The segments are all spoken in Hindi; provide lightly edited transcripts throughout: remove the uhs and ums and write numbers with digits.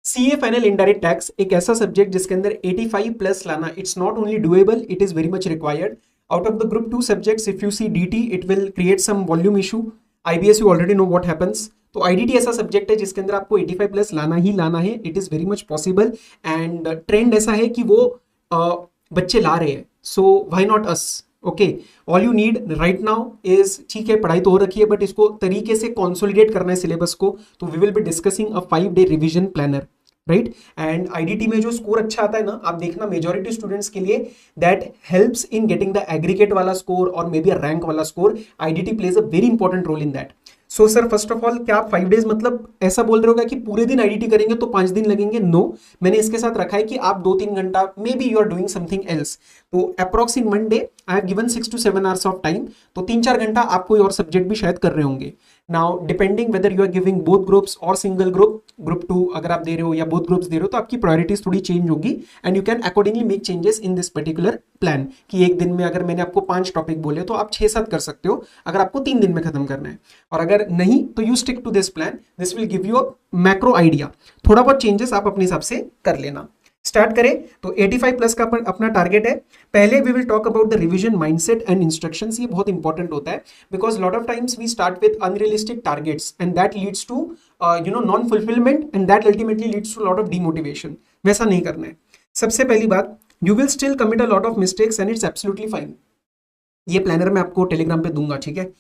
सीए फाइनल इनडायरेक्ट टैक्स एक ऐसा सब्जेक्ट जिसके अंदर 85 प्लस लाना it's not only doable, it is very much required. Out of the group 2 subjects if you see DT it will create some volume issue. IBS you already know what happens. तो आईडीटी ऐसा सब्जेक्ट है जिसके अंदर आपको 85 प्लस लाना ही लाना है. It is very much possible and trend ऐसा है कि वो बच्चे ला रहे हैं. So why not us. Okay, all you need right now is, ठीक है पढ़ाई तो हो रखी है बट इसको तरीके से कंसोलिडेट करना है सिलेबस को. तो we will be discussing a 5-day revision planner, right. And IDT में जो स्कोर अच्छा आता है ना, आप देखना मेजॉरिटी स्टूडेंट्स के लिए that helps in getting the aggregate वाला स्कोर और मे बी अ रैंक वाला score. IDT plays a very important role in that. So sir first of all क्या आप 5 days मतलब ऐसा बोल रहे होगा कि पूरे दिन आईडीटी करेंगे तो 5 दिन लगेंगे? नो, मैंने इसके साथ रखा है कि आप 2-3 घंटा may be you are doing something else. तो approx in 1 day I have given 6 to 7 hours of time. तो 3-4 घंटा आप कोई और सब्जेक्ट भी शायद कर रहे होंगे. Now depending whether you are giving both groups और सिंगल ग्रुप, ग्रुप 2 अगर आप दे रहे हो या बोथ ग्रुप्स दे रहे हो तो आपकी प्रायोरिटीज थोड़ी चेंज होगी and you can accordingly make changes in this particular plan. कि एक दिन में अगर मैंने आपको 5 टॉपिक बोले तो आप 6-7 कर सकते हो अगर आपको 3 दिन में खत्म करना है. और अगर नहीं तो you stick to this plan. This will give you a macro idea. थोड़ा बहुत चेंजेस आप अपने हिसाब से कर लेना. स्टार्ट करें तो 85 प्लस का अपना टारगेट है. पहले we will talk about the revision mindset and instructions. ये बहुत इंपॉर्टेंट होता है because lot of times we start with unrealistic targets and that leads to non fulfilment and that ultimately leads to lot of demotivation. वैसा नहीं करना है. सबसे पहली बात, you will still commit a lot of mistakes and it's absolutely fine. ये प्लानर मैं आपको टेलीग्राम पे दूंगा, ठीक है.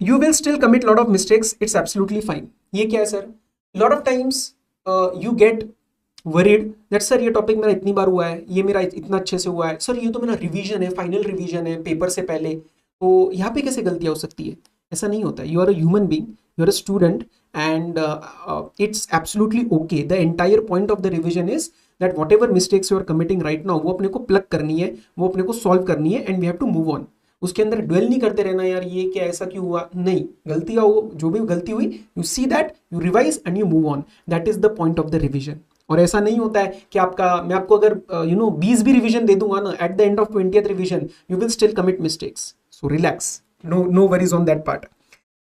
You will still commit lot of mistakes, it's absolutely fine. ये क्या है sir? Lot of times you get worried that sir ये टॉपिक मेरा इतनी बार हुआ है, ये मेरा इतना अच्छे से हुआ है, सर ये तो मेरा रिवीजन है, फाइनल रिवीजन है पेपर से पहले, तो यहाँ पे कैसे गलतियाँ हो सकती है? ऐसा नहीं होता है. You are a human being, you are a student and it's absolutely okay. The entire point of the revision is that whatever mistakes you are committing right now वो अपने को प्लग करनी है, वो अपने को सॉल्व करनी है and we have to move on. उसके अंदर ड्वेल नहीं करते रहना यार ये क्या ऐसा क्यों हुआ. नहीं, गलतियाँ हो, जो भी गलती हुई you see that, you revise and you move on. That is the point of the revision. और ऐसा नहीं होता है कि आपका, मैं आपको अगर 20 भी रिवीजन दे दूंगा ना, at the end of 20th revision you will still commit mistakes. So relax, no worries on that part.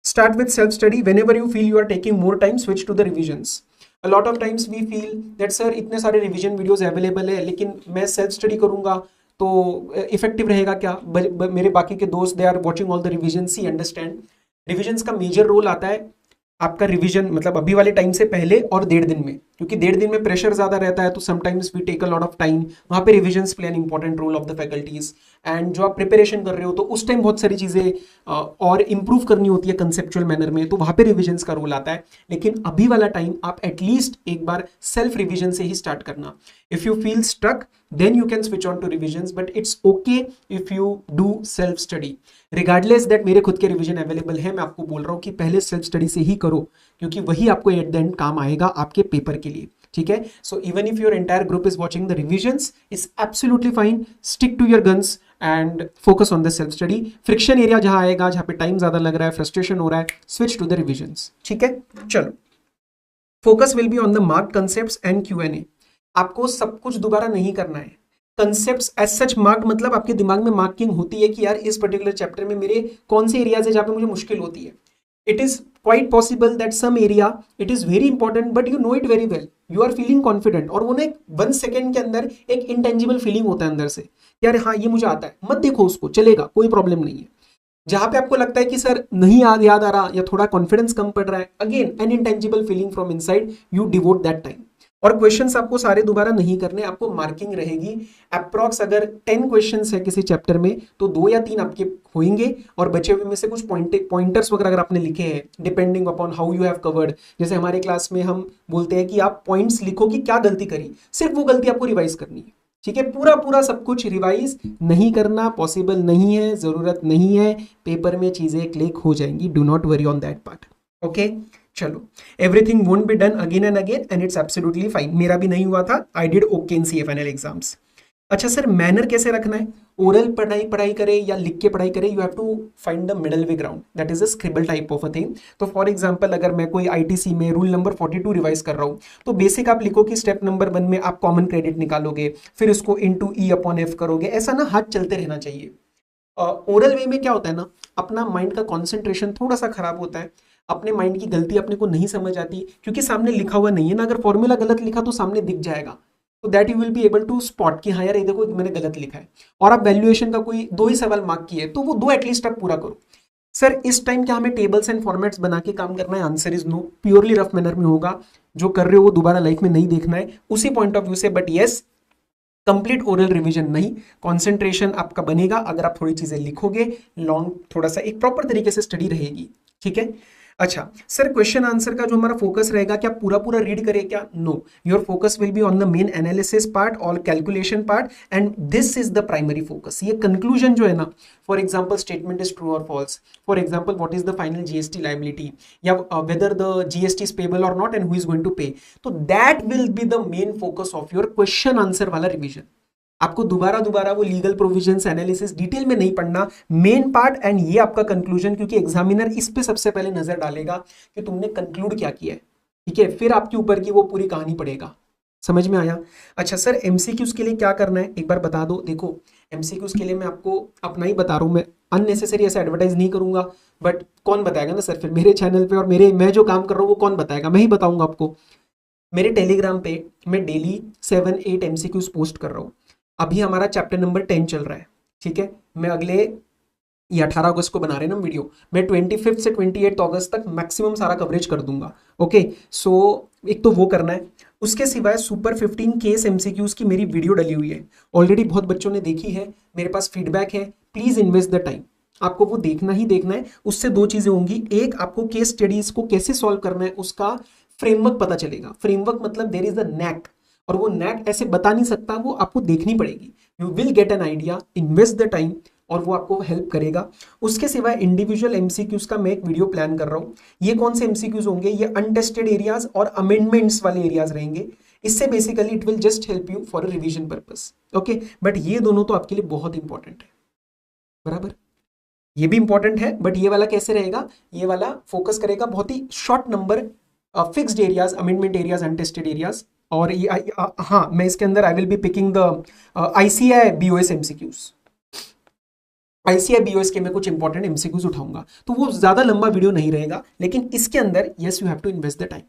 Start with self-study. Whenever you feel you are taking more time, switch to the revisions. A lot of times we feel that sir इतने सारे revision videos available है लेकिन मैं self study करूँगा तो effective रहेगा क्या? मेरे बाकी के दोस्त they are watching all the revisions. See, understand, revisions का major role आता है आपका रिवीजन मतलब अभी वाले टाइम से पहले और 1.5 दिन में, क्योंकि 1.5 दिन में प्रेशर ज्यादा रहता है तो sometimes we take a lot of time. वहाँ पे revisions play an important role of the faculties. And जो आप प्रिपरेशन कर रहे हो तो उस टाइम बहुत सारी चीजें और इंप्रूव करनी होती है कंसेप्चुअल मैनर में, तो वहाँ पे रिविजन्स का रोल आता है. लेकिन अभी वाला टाइम आप एटलीस्ट एक बार सेल्फ रिविजन से ही स्टार्ट करना. If you feel stuck then you can switch on to revisions, but it's okay if you do self study regardless that मेरे खुद के रिवीजन अवेलेबल है. मैं आपको बोल रहा हूँ कि पहले सेल्फ स्टडी से ही करो क्योंकि वही आपको एट द एंड काम आएगा आपके पेपर के लिए, ठीक है. So even if your entire group is watching the revisions is absolutely fine. Stick to your guns and focus on the self study. Friction area जहां आएगा, जहां पे टाइम ज्यादा लग रहा है, फ्रस्ट्रेशन हो रहा है, स्विच टू द रिविजन्स, ठीक है. चलो, focus will be on the mark concepts and Q&A. आपको सब कुछ दोबारा नहीं करना है. कंसेप्ट्स एज सच मार्क मतलब आपके दिमाग में मार्किंग होती है कि यार इस पर्टिकुलर चैप्टर में मेरे कौन से एरियाज है जहां पे मुझे मुश्किल होती है. It is quite possible that some area it is very important but you know it very well, you are feeling confident और वो ना 1 सेकेंड के अंदर एक इंटेंजिबल फीलिंग होता है अंदर से, यार हाँ ये मुझे आता है. मत देखो उसको, चलेगा, कोई प्रॉब्लम नहीं है. जहां पे आपको लगता है कि सर नहीं याद आ रहा या थोड़ा कॉन्फिडेंस कम पड़ रहा है, again an intangible feeling from inside, you devote that time. और क्वेश्चंस आपको सारे दोबारा नहीं करने, आपको मार्किंग रहेगी. अप्रॉक्स अगर 10 क्वेश्चंस है किसी चैप्टर में तो 2 या 3 आपके होंगे और बचे हुए में से कुछ पॉइंटर्स वगैरह अगर आपने लिखे हैं depending upon how you have covered. जैसे हमारे क्लास में हम बोलते हैं कि आप पॉइंट्स लिखो कि क्या गलती करी, सिर्फ वो गलती आपको रिवाइज करनी है, ठीक है. पूरा सब कुछ रिवाइज नहीं करना पॉसिबल नहीं है, जरूरत नहीं है. पेपर में चीजें क्लिक हो जाएंगी, do not worry on that part, okay. चलो, everything won't be done again and again and it's absolutely fine. मेरा भी नहीं हुआ था, I did okay in CA final exams. अच्छा सर, मैनर कैसे रखना है? ओरल पढ़ाई करे या लिख के पढ़ाई करे, you have to find the middle way ground, that is a scribble type of a thing. तो फॉर एग्जांपल अगर मैं कोई आईटीसी में रूल नंबर 42 रिवाइज कर रहा हूँ तो बेसिक आप लिखो कि स्टेप नंबर 1 में आप कॉमन क्रेडिट निकालोगे, फिर उसको इनटू E/F करोगे. ऐसा ना हाथ चलते रहना चाहिए. ओरल वे में क्या होता है ना, अपना माइंड का कॉन्सेंट्रेशन थोड़ा सा खराब होता है. अपने माइंड की गलती अपने को नहीं समझ आती, क्योंकि सामने लिखा हुआ नहीं है ना। अगर फॉर्मूला गलत लिखा तो सामने दिख जाएगा, तो that you will be able to spot कि हाँ यार ये देखो मैंने गलत लिखा है। और आप वैल्यूएशन का कोई 2 ही सवाल मार्क किए तो वो 2 एटलीस्ट आप पूरा करो। सर इस टाइम क्या हमें टेबल्स एंड फॉर्मेट्स बना के काम करना है? Answer is no, purely rough manner में होगा। जो कर रहे हो वो दोबारा लाइफ में नहीं देखना है उसी पॉइंट ऑफ व्यू से। But yes, complete oral revision नहीं, कंसंट्रेशन आपका बनेगा अगर आप थोड़ी चीजें लिखोगे, लॉन्ग थोड़ा सा एक प्रॉपर तरीके से स्टडी रहेगी। ठीक है। अच्छा सर, क्वेश्चन आंसर का जो हमारा फोकस रहेगा, क्या पूरा पूरा रीड करें क्या? No, your focus will be on the main analysis part और calculation part, and this is the primary focus. ये कंक्लूजन जो है ना, for example statement is true और false, for example what is the final GST liability, या whether the GST is payable और not and who is going to pay, तो that will be the main focus of your question answer वाला रिविजन। आपको दोबारा दोबारा वो लीगल प्रोविजंस एनालिसिस डिटेल में नहीं पढ़ना, मेन पार्ट एंड ये आपका कंक्लूजन, क्योंकि एग्जामिनर इस पे सबसे पहले नजर डालेगा कि तुमने कंक्लूड क्या किया है। ठीक है, फिर आपके ऊपर की वो पूरी कहानी पड़ेगा। समझ में आया? अच्छा सर, एमसीक्यूज के लिए क्या करना है एक बार बता दो। देखो एमसीक्यूज के लिए मैं आपको अपना ही बता रहा हूँ, मैं अननेसेसरी ऐसे एडवर्टाइज नहीं करूंगा, बट कौन बताएगा ना सर फिर मेरे चैनल पे, और मेरे मैं जो काम कर रहा हूँ वो कौन बताएगा, मैं ही बताऊंगा आपको। मेरे टेलीग्राम पे मैं डेली 7-8 एमसीक्यूज पोस्ट कर रहा हूँ। अभी हमारा चैप्टर नंबर 10 चल रहा है। ठीक है, मैं अगले ये 18 अगस्त को बना रहे हैं ना वीडियो, मैं 25 से 28 अगस्त तक मैक्सिमम सारा कवरेज कर दूंगा। ओके, सो एक तो वो करना है। उसके सिवाय सुपर 15 केस एमसीक्यूज की मेरी वीडियो डली हुई है, ऑलरेडी बहुत बच्चों ने देखी है, मेरे पास फीडबैक है। प्लीज इन्वेस्ट द टाइम, आपको वो देखना ही देखना है। उससे 2 चीजें होंगी, एक आपको केस स्टडीज को कैसे सॉल्व करना है उसका फ्रेमवर्क पता चलेगा। फ्रेमवर्क मतलब देयर इज अ नैक, और वो नैक ऐसे बता नहीं सकता, वो आपको देखनी पड़ेगी। You will get an idea, invest the time, और वो आपको हेल्प करेगा। उसके सिवाय इंडिविजुअल एमसीक्यूज का मैं एक वीडियो प्लान कर रहा हूं। ये कौन से एमसीक्यूज होंगे? ये अनटेस्टेड एरियाज और अमेंडमेंट्स वाले एरियाज रहेंगे। इससे basically it will just help you for revision purpose. Okay, but ये दोनों तो आपके लिए बहुत इंपॉर्टेंट है, बराबर। ये भी इंपॉर्टेंट है, बट ये वाला कैसे रहेगा? ये वाला फोकस करेगा बहुत ही short number fixed areas, amendment areas, untested areas. और ये हाँ, मैं इसके अंदर I will be picking the ICI BOS MCQs. ICI BOS के मैं कुछ इंपॉर्टेंट एमसीक्यूज उठाऊंगा, तो वो ज्यादा लंबा वीडियो नहीं रहेगा, लेकिन इसके अंदर yes you have to invest the time.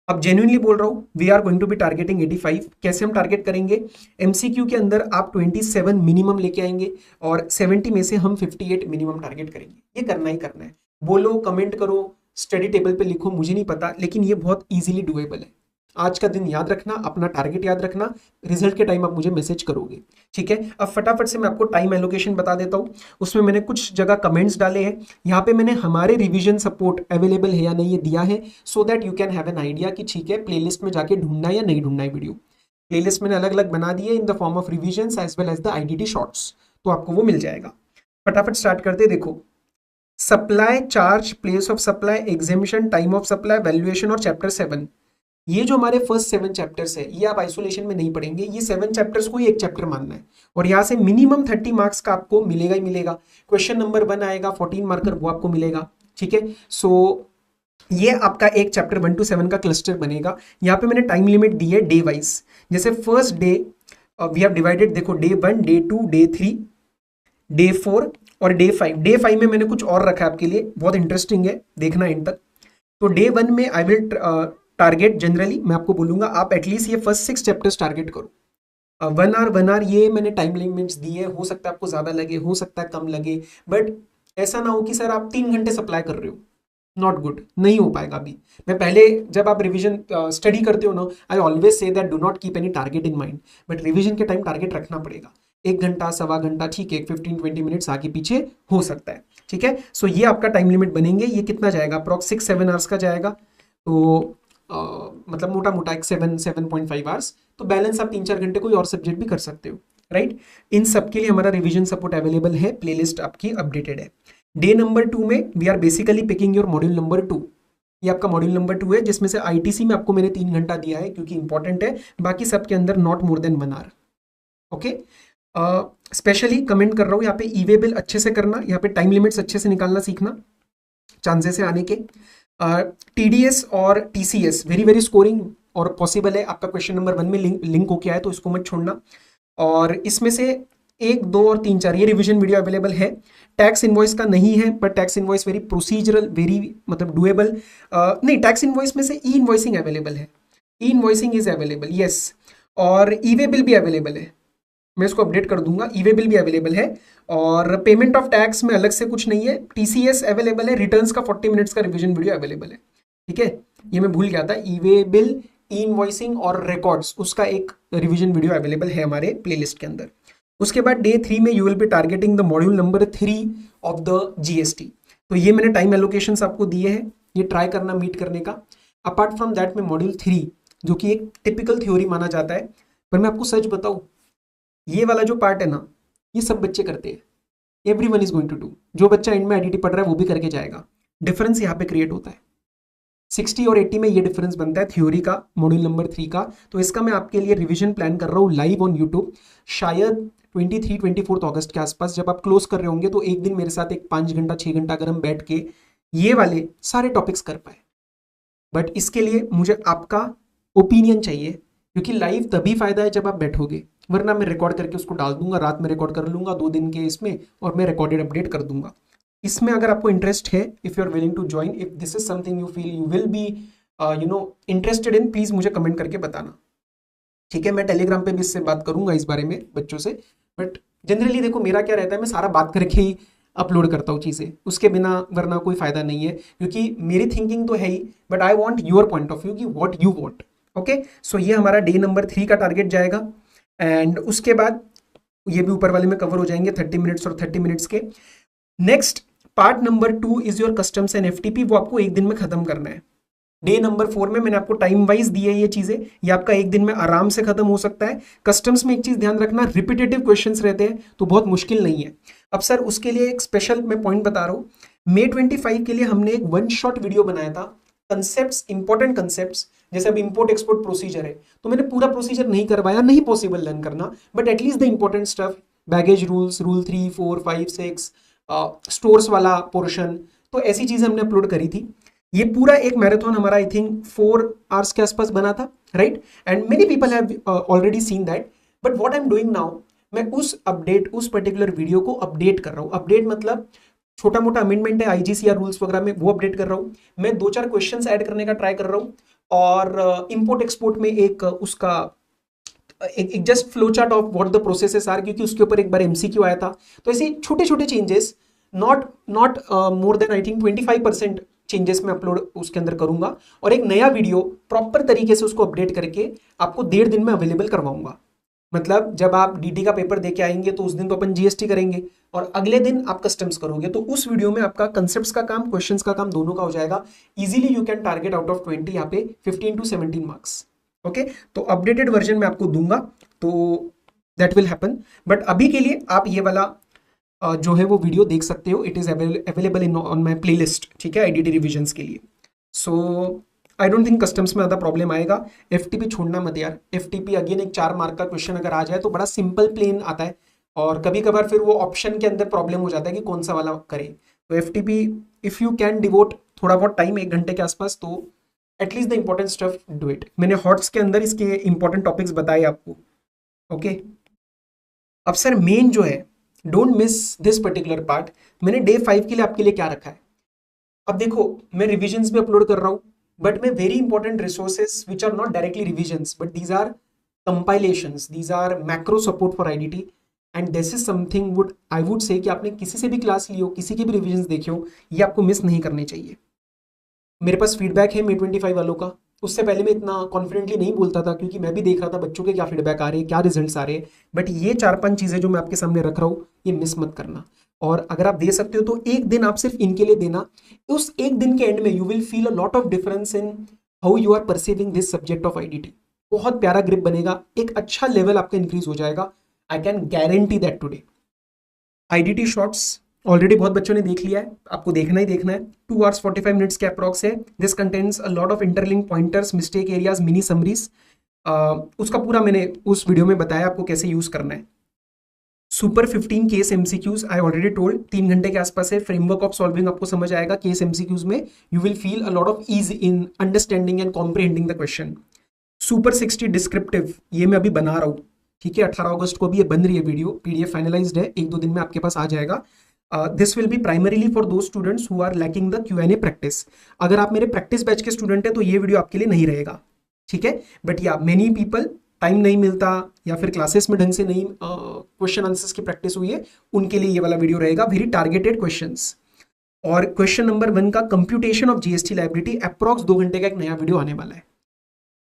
अब जेन्युइनली बोल रहा हूं, we are going to be targeting 85। कैसे हम टारगेट करेंगे? एमसीक्यू के अंदर आप 27 मिनिमम लेके आएंगे, और 70 में से हम 58 मिनिमम टारगेट करेंगे। ये करना ही करना है। बोलो, कमेंट करो, स्टडी टेबल पे लिखो, मुझे नहीं पता, लेकिन ये बहुत इजीली डुएबल है। आज का दिन याद रखना, अपना टारगेट याद रखना, रिजल्ट के टाइम आप मुझे मैसेज करोगे। ठीक है, अब फटाफट से मैं आपको टाइम एलोकेशन बता देता हूँ। उसमें मैंने कुछ जगह कमेंट्स डाले हैं, यहाँ पे मैंने हमारे रिवीजन सपोर्ट अवेलेबल है या नहीं ये दिया है, so that you can have an idea कि ठीक है प्लेलिस्ट में जाके ढूंढना है या नहीं ढूंढना है वीडियो। प्लेलिस्ट मैंने अलग अलग बना दी है in the form of revision as well as the IDT shorts, तो आपको वो मिल जाएगा। फटाफट स्टार्ट करते। देखो, supply, charge, place of supply, exemption, time of supply, valuation और चैप्टर 7, ये जो हमारे फर्स्ट 7 चैप्टर्स है, ये आप आइसोलेशन में नहीं पढ़ेंगे। ये 7 चैप्टर्स को ही एक चैप्टर मानना है, और यहाँ से मिनिमम 30 मार्क्स का आपको मिलेगा ही मिलेगा। क्वेश्चन नंबर 1 आएगा 14 मार्कर, वो आपको मिलेगा। ठीक है, सो ये आपका एक चैप्टर 1 to 7 का क्लस्टर बनेगा। यहाँ पे मैंने टाइम लिमिट दी है डे वाइज। जैसे first day we have divided, देखो डे 1, डे 2, डे 3, डे 4 और डे 5। डे 5 में मैंने कुछ और रखा है आपके लिए, बहुत इंटरेस्टिंग है, देखना एंड तक। तो डे 1 में आई विल टारगेट, जनरली मैं आपको बोलूंगा आप एटलीस्ट ये फर्स्ट 6 चैप्टर्स टारगेट करो। 1 आवर ये मैंने टाइम लिमिट्स दी है, हो सकता है आपको ज्यादा लगे, हो सकता है कम लगे, बट ऐसा ना हो कि सर आप 3 घंटे सप्लाई कर रहे हो, नॉट गुड, नहीं हो पाएगा अभी। मैं पहले जब आप रिवीजन स्टडी करते हो ना, I always say that do not keep any target in mind, but revision के टाइम टारगेट रखना पड़ेगा। 1 घंटा, सवा घंटा, ठीक है, 15-20 मिनट्स आगे पीछे हो सकता है। ठीक है, सो ये आपका टाइम लिमिट बनेंगे। ये कितना जाएगा? अप्रॉक्स 6-7 आवर्स का जाएगा, तो मतलब मोटा मोटा एक 7-7.5 आवर्स। तो बैलेंस आप 3-4 घंटे कोई और सब्जेक्ट भी कर सकते हो, राइट। इन सब के लिए हमारा रिवीजन सपोर्ट अवेलेबल है, प्लेलिस्ट आपकी अपडेटेड है। डे नंबर 2 में we are basically picking your module number 2। ये आपका मॉड्यूल नंबर 2 है, जिसमें से आईटीसी में आपको मैंने 3 घंटा दिया है क्योंकि इंपॉर्टेंट है, बाकी सबके अंदर not more than 1 hour. Okay, specially comment कर रहा हूँ यहाँ पे, ई वे बिल अच्छे से करना, यहाँ पे टाइम लिमिट्स अच्छे से निकालना सीखना चांसेस है आने के। टीडीएस और टीसीएस वेरी वेरी स्कोरिंग और पॉसिबल है, आपका क्वेश्चन नंबर 1 में लिंक होके आए, तो इसको मत छोड़ना। और इसमें से 1, 2 और 3, 4 ये रिवीजन वीडियो अवेलेबल है। टैक्स इनवॉइस का नहीं है, but tax invoice very procedural, very मतलब डुएबल। नहीं, टैक्स इनवॉइस में से ई इनवॉइसिंग अवेलेबल है, ई इनवॉइसिंग इज अवेलेबल, यस। और ई वे बिल भी अवेलेबल है, मैं इसको अपडेट कर दूंगा, ई वे बिल भी अवेलेबल है। और पेमेंट ऑफ टैक्स में अलग से कुछ नहीं है, टीसीएस अवेलेबल है, रिटर्न्स का 40 मिनट्स का रिवीजन वीडियो अवेलेबल है, ठीक है। ये मैं भूल गया था, ई वे बिल, ई इनवॉइसिंग और रिकॉर्ड्स, उसका एक रिवीजन वीडियो अवेलेबल है हमारे प्लेलिस्ट के अंदर। उसके बाद डे 3 में you will B targeting the module number 3 of the GST. तो ये मैंने टाइम एलोकेशंस आपको दिए हैं, ये ट्राई करना मीट करने का। अपार्ट फ्रॉम दैट में मॉड्यूल 3 जो कि एक टिपिकल थ्योरी माना जाता है, पर मैं आपको सच बताऊं, ये वाला जो पार्ट है ना, ये सब बच्चे करते हैं, everyone is going to do. जो बच्चा एंड में आईडीटी पढ़ रहा है वो भी करके जाएगा। डिफरेंस यहाँ पे क्रिएट होता है, 60 और 80 में ये डिफरेंस बनता है थ्योरी का, मॉड्यूल नंबर 3 का। तो इसका मैं आपके लिए रिवीजन प्लान कर रहा हूँ लाइव ऑन यूट्यूब, शायद 23-24 अगस्त के आसपास, जब आप क्लोज कर रहे होंगे तो एक दिन मेरे साथ एक 5 घंटा 6 घंटा अगर हम बैठ के ये वाले सारे टॉपिक्स कर पाए। बट इसके लिए मुझे आपका ओपिनियन चाहिए, क्योंकि लाइव तभी फायदा है जब आप बैठोगे, वरना मैं रिकॉर्ड करके उसको डाल दूंगा, रात में रिकॉर्ड कर लूंगा 2 दिन के इसमें, और मैं रिकॉर्डेड अपडेट कर दूंगा। इसमें अगर आपको इंटरेस्ट है, if you are willing to join, if this is something you feel you will be interested in, please मुझे कमेंट करके बताना, ठीक है। मैं टेलीग्राम पे भी इससे बात करूंगा इस बारे में बच्चों से। बट जनरली देखो मेरा क्या रहता है, मैं सारा बात करके ही अपलोड करता हूँ चीज़ें, उसके बिना वरना कोई फायदा नहीं है, क्योंकि मेरी थिंकिंग तो है ही, but I want your point of view कि what you want. Okay, so ये हमारा डे नंबर 3 का टारगेट जाएगा। एंड उसके बाद ये भी ऊपर वाले में कवर हो जाएंगे 30 मिनट्स और 30 मिनट्स के। Next part number 2 is your customs and FTP, वो आपको एक दिन में खत्म करना है। डे नंबर 4 में मैंने आपको टाइम वाइज दी है ये चीजें, ये आपका एक दिन में आराम से खत्म हो सकता है। कस्टम्स में एक चीज ध्यान रखना, रिपीटेटिव क्वेश्चंस रहते हैं तो बहुत मुश्किल नहीं है। अब सर उसके लिए एक स्पेशल मैं पॉइंट बता रहा हूँ, May 25 के लिए हमने एक 1 शॉट वीडियो बनाया था, कंसेप्ट्स, इंपॉर्टेंट कंसेप्ट्स, जैसे अब इंपोर्ट एक्सपोर्ट प्रोसीजर है, तो मैंने पूरा प्रोसीजर नहीं करवाया, नहीं पॉसिबल लर्न करना, but at least the important stuff, baggage rules, rule 3, 4, 5, 6, stores वाला पोर्शन, तो ऐसी चीजें हमने अपलोड करी थी। ये पूरा एक मैराथन हमारा आई थिंक 4 आवर्स के आसपास बना था, right. And many people have already seen that, but what I am doing now, मैं उस पर्टिकुलर वीडियो को अपडेट कर रहा हूँ। अपडेट मतलब छोटा मोटा अमेंडमेंट है आईजीसीआर रूल्स वगैरह में, वो अपडेट कर रहा हूँ मैं, 2-4 क्वेश्चंस ऐड करने का ट्राई कर रहा हूँ, और इंपोर्ट एक्सपोर्ट में एक उसका एक just flow chart of what the processes are, क्योंकि उसके ऊपर एक बार एमसीक्यू आया था। तो ऐसे छोटे छोटे changes, not more than I think 25% changes में अपलोड उसके अंदर करूंगा, और एक नया वीडियो प्रॉपर तरीके से उसको अपडेट करके आपको 1.5 दिन में अवेलेबल करवाऊंगा। मतलब जब आप डीटी का पेपर देके आएंगे तो उस दिन तो अपन जीएसटी करेंगे, और अगले दिन आप कस्टम्स करोगे, तो उस वीडियो में आपका कंसेप्ट्स का काम, क्वेश्चंस का काम दोनों का हो जाएगा। Easily you can target out of 20 यहाँ पे 15 to 17 मार्क्स। ओके, तो अपडेटेड वर्जन में आपको दूंगा, तो दैट विल हैपन। बट अभी के लिए आप ये वाला जो है वो वीडियो देख सकते हो, it is available in on my play list, ठीक है, आईडीटी रिविजन्स के लिए। सो आई डोंट थिंक कस्टम्स में ज़्यादा प्रॉब्लम आएगा। एफटीपी छोड़ना मत यार, एफटीपी अगेन एक 4 मार्क का क्वेश्चन अगर आ जाए तो बड़ा सिंपल प्लेन आता है, और कभी कभार फिर वो ऑप्शन के अंदर प्रॉब्लम हो जाता है कि कौन सा वाला करे। तो FTP if you can devote थोड़ा बहुत टाइम, 1 घंटे के आसपास, तो at least the important stuff do it. मैंने हॉट्स के अंदर इसके इंपॉर्टेंट टॉपिक्स बताए आपको। ओके, अब सर मेन जो है, don't miss this particular part. मैंने डे 5 के लिए आपके लिए क्या रखा है, अब देखो मैं रिविजन्स भी अपलोड कर रहा हूँ, बट मैं very important resources which are not directly revisions, but these are compilations, these are macro support for IDT, and this is something would I would say कि आपने किसी से भी क्लास ली हो, किसी के भी रिविजन्स देखे हो, ये आपको मिस नहीं करने चाहिए। मेरे पास फीडबैक है May 25 वालों का, उससे पहले मैं इतना कॉन्फिडेंटली नहीं बोलता था, क्योंकि मैं भी देख रहा था बच्चों के क्या फीडबैक आ रहे हैं, क्या रिजल्ट्स आ रहे हैं। बट ये 4-5 चीज़ें जो मैं आपके सामने रख रहा हूँ, ये मिस मत करना। और अगर आप दे सकते हो तो एक दिन आप सिर्फ इनके लिए देना, उस एक दिन के एंड में you will feel a lot of difference in how you are perceiving this subject of IDT. बहुत प्यारा ग्रिप बनेगा, एक अच्छा लेवल आपका इंक्रीज हो जाएगा, I can guarantee that today. IDT shorts already बहुत बच्चों ने देख लिया है, आपको देखना ही देखना है। 2 hours 45 minutes के अप्रॉक्स है। This contains a lot of interlink pointers, mistake areas, mini summaries, उसका पूरा मैंने उस वीडियो में बताया आपको कैसे यूज करना है। Super 15 case MCQs I already told, 3 घंटे के आसपास है। फ्रेमवर्क ऑफ सॉल्विंग आपको समझ आएगा केस एमसीक्यूज में, you will feel a lot of ease in understanding and comprehending the question. Super 60 descriptive, ये मैं अभी बना रहा हूँ, ठीक है, 18 अगस्त को भी ये बन रही है वीडियो, पीडीएफ फाइनलाइज्ड है, 1-2 दिन में आपके पास आ जाएगा। This will be primarily for those students who are lacking the Q&A practice. अगर आप मेरे प्रैक्टिस बैच के स्टूडेंट हैं तो ये वीडियो आपके लिए नहीं रहेगा, ठीक है। बट या मेनी पीपल टाइम नहीं मिलता या फिर क्लासेस में ढंग से नहीं क्वेश्चन आंसर्स की प्रैक्टिस हुई है, उनके लिए ये वाला वीडियो रहेगा, वेरी टारगेटेड क्वेश्चंस। और क्वेश्चन नंबर 1 का computation of GST liability approx 2 घंटे का एक नया वीडियो आने वाला है।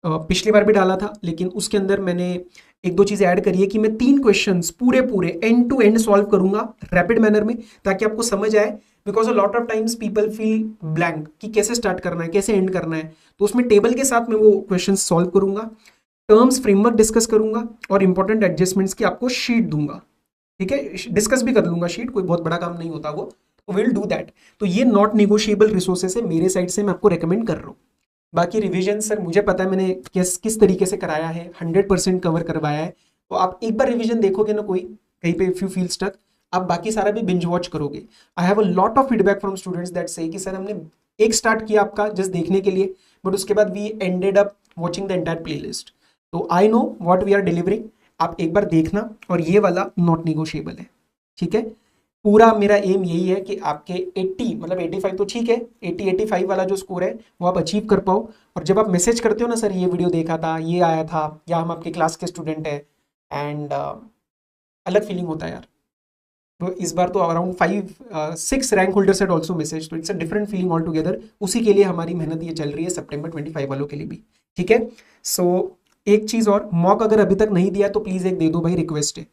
पिछली बार भी डाला था, लेकिन उसके अंदर मैंने 1-2 चीजें ऐड करी है कि मैं 3 क्वेश्चंस पूरे एंड टू एंड सॉल्व करूंगा रैपिड मैनर में, ताकि आपको समझ आए। Because a lot of times people feel blank कि कैसे स्टार्ट करना है, कैसे एंड करना है। तो उसमें टेबल के साथ मैं वो क्वेश्चन सॉल्व करूंगा, टर्म्स फ्रेमवर्क डिस्कस करूंगा और इंपॉर्टेंट एडजस्टमेंट्स की आपको शीट दूंगा, ठीक है। डिस्कस भी कर लूंगा शीट, कोई बहुत बड़ा काम नहीं होता वो, विल डू दैट। तो ये नॉट नेगोशिएबल रिसोर्सेस है मेरे साइड से, मैं आपको रेकमेंड कर रहा हूँ। बाकी रिवीजन सर मुझे पता है मैंने किस तरीके से कराया है, 100% कवर करवाया है। तो आप एक बार रिवीजन देखोगे ना कोई कहीं पे, इफ यू फील स्टक, आप बाकी सारा भी बिंज वॉच करोगे। I have a lot of feedback from students that से कि सर हमने एक स्टार्ट किया आपका जस्ट देखने के लिए, बट उसके बाद we ended up watching the entire playlist. तो I know what we are delivering, आप एक बार देखना। और ये वाला नॉट निगोशिएबल है, ठीक है। पूरा मेरा एम यही है कि आपके 80 मतलब 85 तो ठीक है, 80-85 वाला जो स्कोर है वो आप अचीव कर पाओ। और जब आप मैसेज करते हो ना सर ये वीडियो देखा था, ये आया था, या हम आपके क्लास के स्टूडेंट हैं, एंड अलग फीलिंग होता है यार। तो इस बार तो around 5-6 rank holders had also message, तो it's a different feeling all together. उसी के लिए हमारी मेहनत ये चल रही है सितंबर 25 वालों के लिए भी, ठीक है। सो एक चीज़ और, मॉक अगर अभी तक नहीं दिया तो प्लीज़ एक दे दो भाई, रिक्वेस्ट है।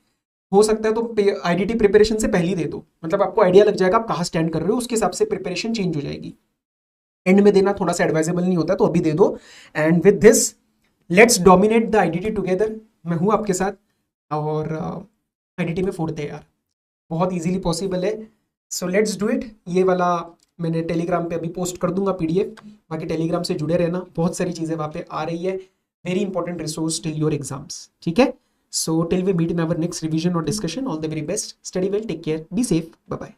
हो सकता है तो आईडीटी प्रिपरेशन से पहले दे दो, मतलब आपको आइडिया लग जाएगा आप कहाँ स्टैंड कर रहे हो, उसके हिसाब से प्रिपरेशन चेंज हो जाएगी। एंड में देना थोड़ा सा एडवाइजेबल नहीं होता, तो अभी दे दो। And with this let's dominate the IDT together. मैं हूँ आपके साथ, और आईडीटी में फोड़ते हैं यार, बहुत इजीली पॉसिबल है। So let's do it. ये वाला मैंने टेलीग्राम पे अभी पोस्ट कर दूंगा पीडीएफ, बाकी टेलीग्राम से जुड़े रहना, बहुत सारी चीज़ें वहाँ पे आ रही है, very important resource till your exams, ठीक है। So till we meet in our next revision or discussion, all the very best. Study well, take care, be safe, bye bye.